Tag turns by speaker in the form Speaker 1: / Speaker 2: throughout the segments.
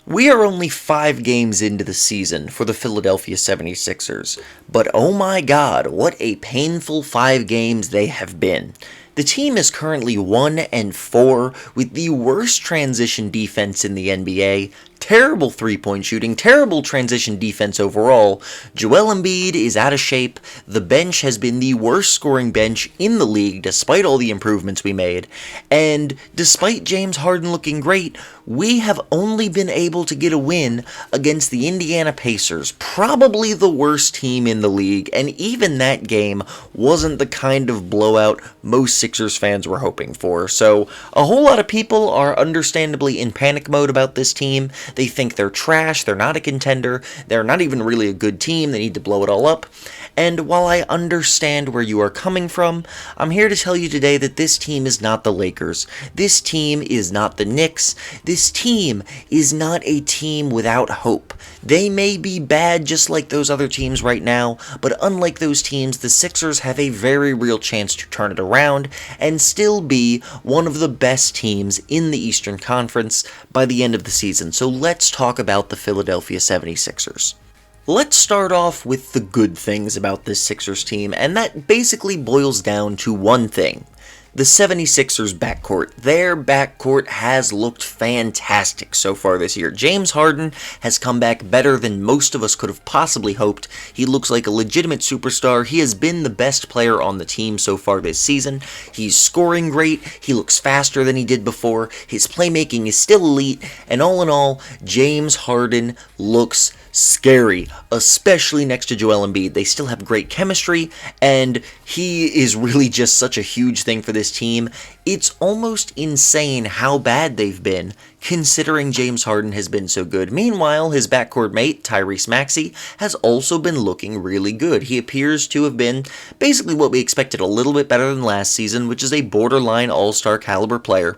Speaker 1: We are only 5 games into the season for the Philadelphia 76ers, but oh my god, what a painful 5 games they have been. The team is currently 1-4 with the worst transition defense in the NBA, terrible three-point shooting, terrible transition defense overall. Joel Embiid is out of shape. The bench has been the worst scoring bench in the league despite all the improvements we made. And despite James Harden looking great, we have only been able to get a win against the Indiana Pacers, probably the worst team in the league, and even that game wasn't the kind of blowout most Sixers fans were hoping for. So a whole lot of people are understandably in panic mode about this team. They think they're trash, they're not a contender, they're not even really a good team, they need to blow it all up. And while I understand where you are coming from, I'm here to tell you today that this team is not the Lakers. This team is not the Knicks. This team is not a team without hope. They may be bad just like those other teams right now, but unlike those teams, the Sixers have a very real chance to turn it around and still be one of the best teams in the Eastern Conference by the end of the season. So let's talk about the Philadelphia 76ers. Let's start off with the good things about this Sixers team, and that basically boils down to one thing. The 76ers backcourt. Their backcourt has looked fantastic so far this year. James Harden has come back better than most of us could have possibly hoped. He looks like a legitimate superstar. He has been the best player on the team so far this season. He's scoring great. He looks faster than he did before. His playmaking is still elite. And all in all, James Harden looks scary, especially next to Joel Embiid. They still have great chemistry, and he is really just such a huge thing for this team. It's almost insane how bad they've been, considering James Harden has been so good. Meanwhile, his backcourt mate, Tyrese Maxey, has also been looking really good. He appears to have been basically what we expected, a little bit better than last season, which is a borderline all-star caliber player.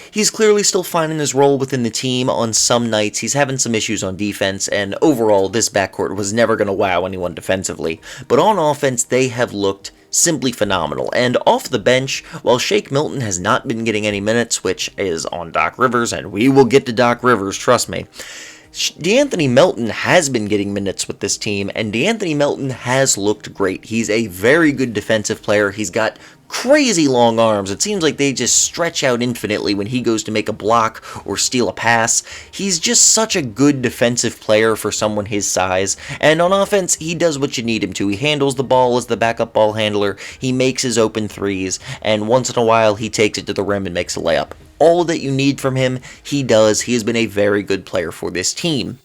Speaker 1: He's clearly still finding his role within the team on some nights. He's having some issues on defense, and overall, this backcourt was never going to wow anyone defensively. But on offense, they have looked simply phenomenal. And off the bench, while Shake Milton has not been getting any minutes, which is on Doc Rivers, and we will get to Doc Rivers, trust me, DeAnthony Melton has been getting minutes with this team, and DeAnthony Melton has looked great. He's a very good defensive player. He's got crazy long arms. It seems like they just stretch out infinitely when he goes to make a block or steal a pass. He's just such a good defensive player for someone his size, and on offense, he does what you need him to. He handles the ball as the backup ball handler, he makes his open threes, and once in a while, he takes it to the rim and makes a layup. All that you need from him, he does. He has been a very good player for this team.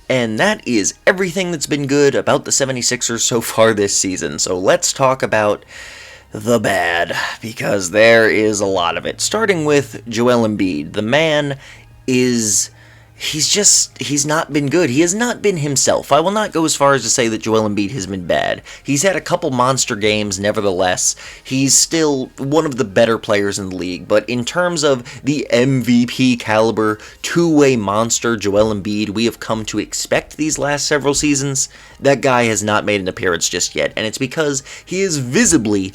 Speaker 1: And that is everything that's been good about the 76ers so far this season. So let's talk about the bad, because there is a lot of it. Starting with Joel Embiid. The man is... He's not been good. He has not been himself. I will not go as far as to say that Joel Embiid has been bad. He's had a couple monster games, nevertheless. He's still one of the better players in the league, but in terms of the MVP caliber, two-way monster Joel Embiid we have come to expect these last several seasons, that guy has not made an appearance just yet, and it's because he is visibly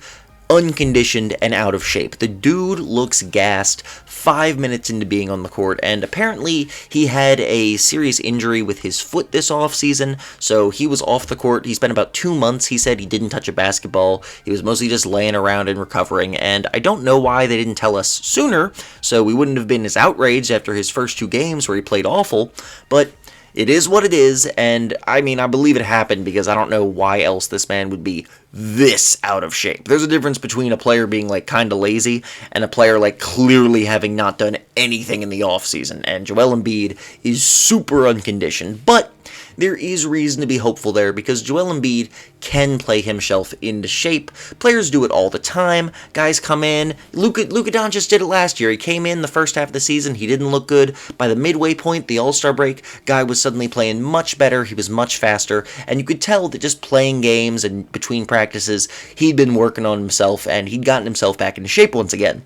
Speaker 1: unconditioned and out of shape. The dude looks gassed 5 minutes into being on the court, and apparently he had a serious injury with his foot this offseason, so he was off the court. He spent about 2 months, he said he didn't touch a basketball. He was mostly just laying around and recovering, and I don't know why they didn't tell us sooner, so we wouldn't have been as outraged after his first 2 games where he played awful, but it is what it is, and I mean, I believe it happened because I don't know why else this man would be this out of shape. There's a difference between a player being like kind of lazy and a player like clearly having not done anything in the offseason, and Joel Embiid is super unconditioned, but there is reason to be hopeful there because Joel Embiid can play himself into shape. Players do it all the time. Guys come in. Luka Doncic did it last year. He came in the first half of the season. He didn't look good. By the midway point, the All-Star break, guy was suddenly playing much better. He was much faster. And you could tell that just playing games and between practices, he'd been working on himself and he'd gotten himself back into shape once again.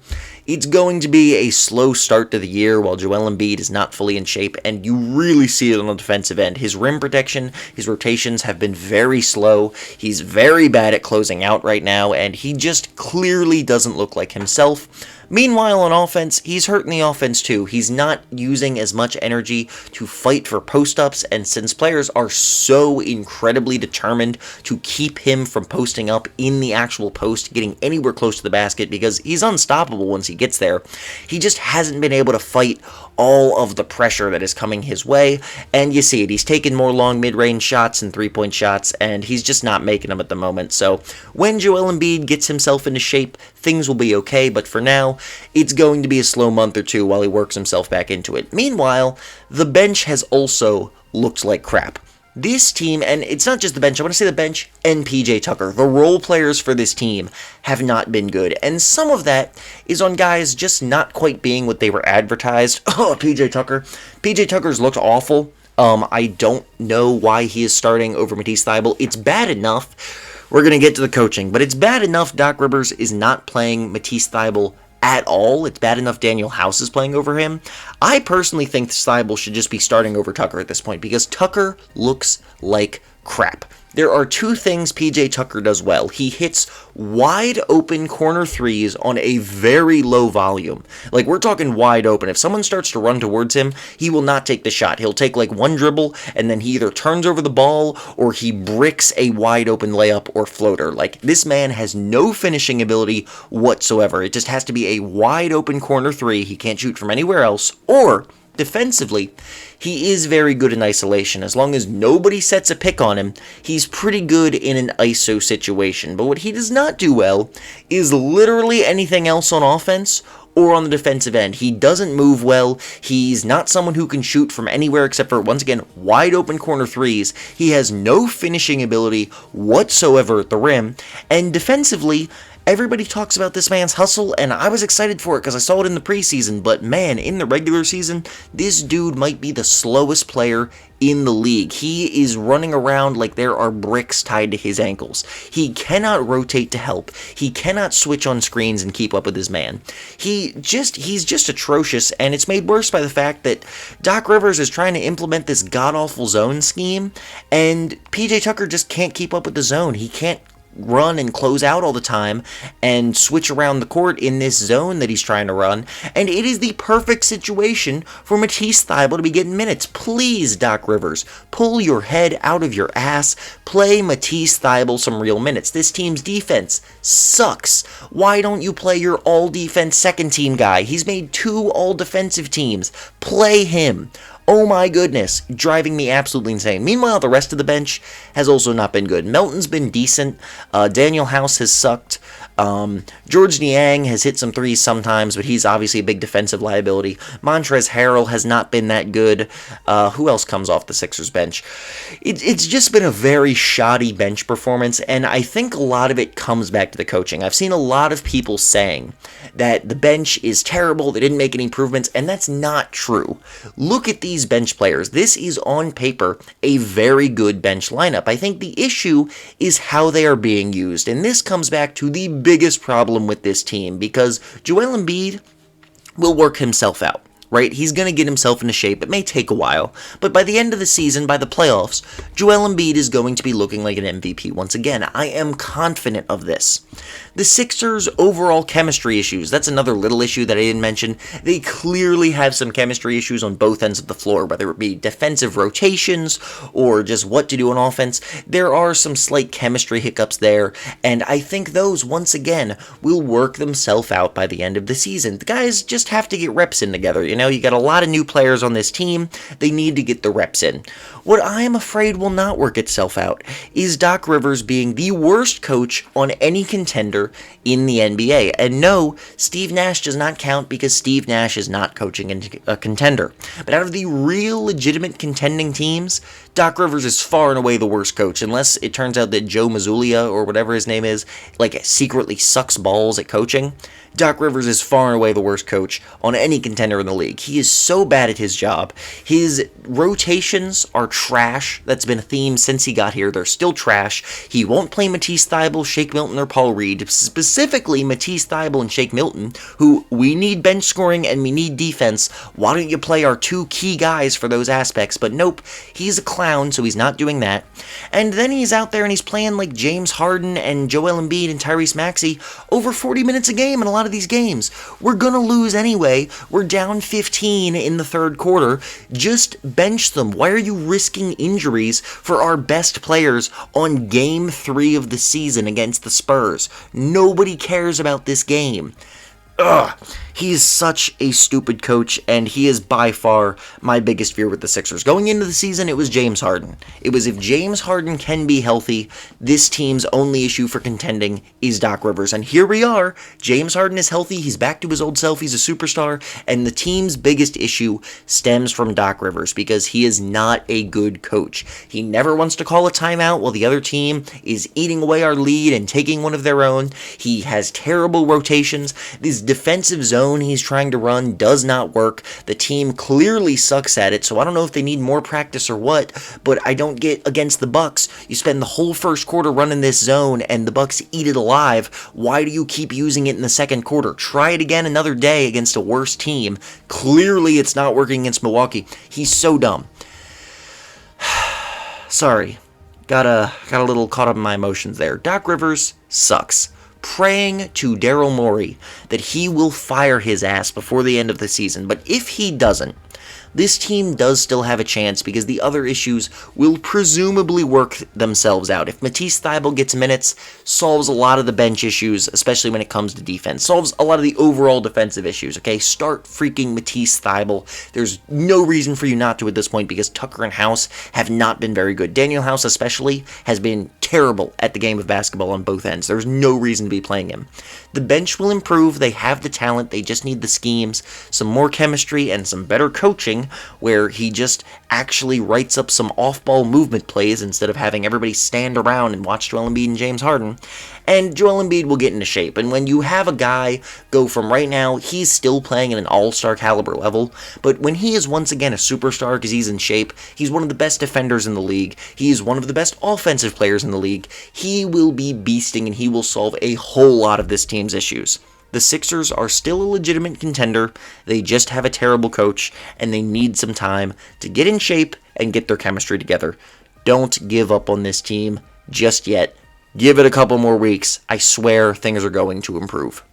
Speaker 1: It's going to be a slow start to the year while Joel Embiid is not fully in shape, and you really see it on the defensive end. His rim protection, his rotations have been very slow. He's very bad at closing out right now, and he just clearly doesn't look like himself. Meanwhile, on offense, he's hurting the offense too. He's not using as much energy to fight for post-ups, and since players are so incredibly determined to keep him from posting up in the actual post, getting anywhere close to the basket, because he's unstoppable once he gets there, he just hasn't been able to fight all of the pressure that is coming his way, and you see it. He's taking more long mid-range shots and three-point shots, and he's just not making them at the moment. So when Joel Embiid gets himself into shape, things will be okay, but for now, it's going to be a slow month or two while he works himself back into it. Meanwhile, the bench has also looked like crap. This team, and it's not just the bench, I want to say the bench and PJ Tucker, the role players for this team have not been good, and some of that is on guys just not quite being what they were advertised. Oh, PJ Tucker. PJ Tucker's looked awful. I don't know why he is starting over Matisse Thybulle. It's bad enough. We're going to get to the coaching, but it's bad enough Doc Rivers is not playing Matisse Thybulle at all. It's bad enough Daniel House is playing over him. I personally think Thybulle should just be starting over Tucker at this point, because Tucker looks like crap. There are two things PJ Tucker does well. He hits wide open corner threes on a very low volume. Like, we're talking wide open. If someone starts to run towards him, he will not take the shot. He'll take like one dribble, and then he either turns over the ball or he bricks a wide open layup or floater. Like, this man has no finishing ability whatsoever. It just has to be a wide open corner three. He can't shoot from anywhere else. Or defensively, he is very good in isolation. As long as nobody sets a pick on him, he's pretty good in an ISO situation. But what he does not do well is literally anything else on offense or on the defensive end. He doesn't move well. He's not someone who can shoot from anywhere except for, once again, wide open corner threes. He has no finishing ability whatsoever at the rim. And defensively, everybody talks about this man's hustle, and I was excited for it because I saw it in the preseason, but man, in the regular season, this dude might be the slowest player in the league. He is running around like there are bricks tied to his ankles. He cannot rotate to help. He cannot switch on screens and keep up with his man. He's just atrocious, and it's made worse by the fact that Doc Rivers is trying to implement this god-awful zone scheme, and PJ Tucker just can't keep up with the zone. He can't run and close out all the time and switch around the court in this zone that he's trying to run, and it is the perfect situation for Matisse Thybulle to be getting minutes. Please, Doc Rivers, pull your head out of your ass, play Matisse Thybulle some real minutes. This team's defense sucks. Why don't you play your all-defense second-team guy? He's made 2 all-defensive teams. Play him. Oh my goodness, driving me absolutely insane. Meanwhile, the rest of the bench has also not been good. Melton's been decent. Daniel House has sucked. George Niang has hit some threes sometimes, but he's obviously a big defensive liability. Montrezl Harrell has not been that good. Who else comes off the Sixers bench? It's just been a very shoddy bench performance, and I think a lot of it comes back to the coaching. I've seen a lot of people saying that the bench is terrible, they didn't make any improvements, and that's not true. Look at these bench players. This is on paper a very good bench lineup. I think the issue is how they are being used, and this comes back to the biggest problem with this team, because Joel Embiid will work himself out, right? He's going to get himself into shape. It may take a while, but by the end of the season, by the playoffs, Joel Embiid is going to be looking like an MVP once again. I am confident of this. The Sixers' overall chemistry issues, that's another little issue that I didn't mention. They clearly have some chemistry issues on both ends of the floor, whether it be defensive rotations or just what to do on offense. There are some slight chemistry hiccups there, and I think those, once again, will work themselves out by the end of the season. The guys just have to get reps in together, you know? You got a lot of new players on this team. They need to get the reps in. What I am afraid will not work itself out is Doc Rivers being the worst coach on any contender in the NBA. And no, Steve Nash does not count because Steve Nash is not coaching a contender. But out of the real legitimate contending teams, Doc Rivers is far and away the worst coach, unless it turns out that Joe Mazzulla, or whatever his name is, like secretly sucks balls at coaching. Doc Rivers is far and away the worst coach on any contender in the league. He is so bad at his job. His rotations are trash. That's been a theme since he got here. They're still trash. He won't play Matisse Thybulle, Shake Milton, or Paul Reed. Specifically, Matisse Thybulle and Shake Milton, who we need bench scoring and we need defense. Why don't you play our 2 key guys for those aspects? But nope, he's a clown, so he's not doing that. And then he's out there and he's playing like James Harden and Joel Embiid and Tyrese Maxey over 40 minutes a game, and a lot lot of these games. We're going to lose anyway. We're down 15 in the third quarter. Just bench them. Why are you risking injuries for our best players on game 3 of the season against the Spurs? Nobody cares about this game. Ugh. He's such a stupid coach, and he is by far my biggest fear with the Sixers. Going into the season, it was James Harden. It was if James Harden can be healthy, this team's only issue for contending is Doc Rivers. And here we are. James Harden is healthy. He's back to his old self. He's a superstar. And the team's biggest issue stems from Doc Rivers because he is not a good coach. He never wants to call a timeout while the other team is eating away our lead and taking one of their own. He has terrible rotations. This defensive zone he's trying to run does not work. The team clearly sucks at it, so I don't know if they need more practice or what, but I don't get against the Bucks. You spend the whole first quarter running this zone and the Bucks eat it alive. Why do you keep using it in the second quarter? Try it again another day against a worse team. Clearly it's not working against Milwaukee. He's so dumb. Sorry. Got a little caught up in my emotions there. Doc Rivers sucks. Praying to Daryl Morey that he will fire his ass before the end of the season. But if he doesn't, this team does still have a chance because the other issues will presumably work themselves out. If Matisse Thybulle gets minutes, solves a lot of the bench issues, especially when it comes to defense. Solves a lot of the overall defensive issues, okay? Start freaking Matisse Thybulle. There's no reason for you not to at this point because Tucker and House have not been very good. Daniel House especially has been terrible at the game of basketball on both ends. There's no reason to be playing him. The bench will improve. They have the talent. They just need the schemes, some more chemistry, and some better coaching where he just actually writes up some off-ball movement plays instead of having everybody stand around and watch Joel Embiid and James Harden. And Joel Embiid will get into shape. And when you have a guy go from right now, he's still playing at an all-star caliber level, but when he is once again a superstar because he's in shape, he's one of the best defenders in the league, he is one of the best offensive players in the league, he will be beasting and he will solve a whole lot of this team's issues. The Sixers are still a legitimate contender, they just have a terrible coach, and they need some time to get in shape and get their chemistry together. Don't give up on this team just yet. Give it a couple more weeks. I swear things are going to improve.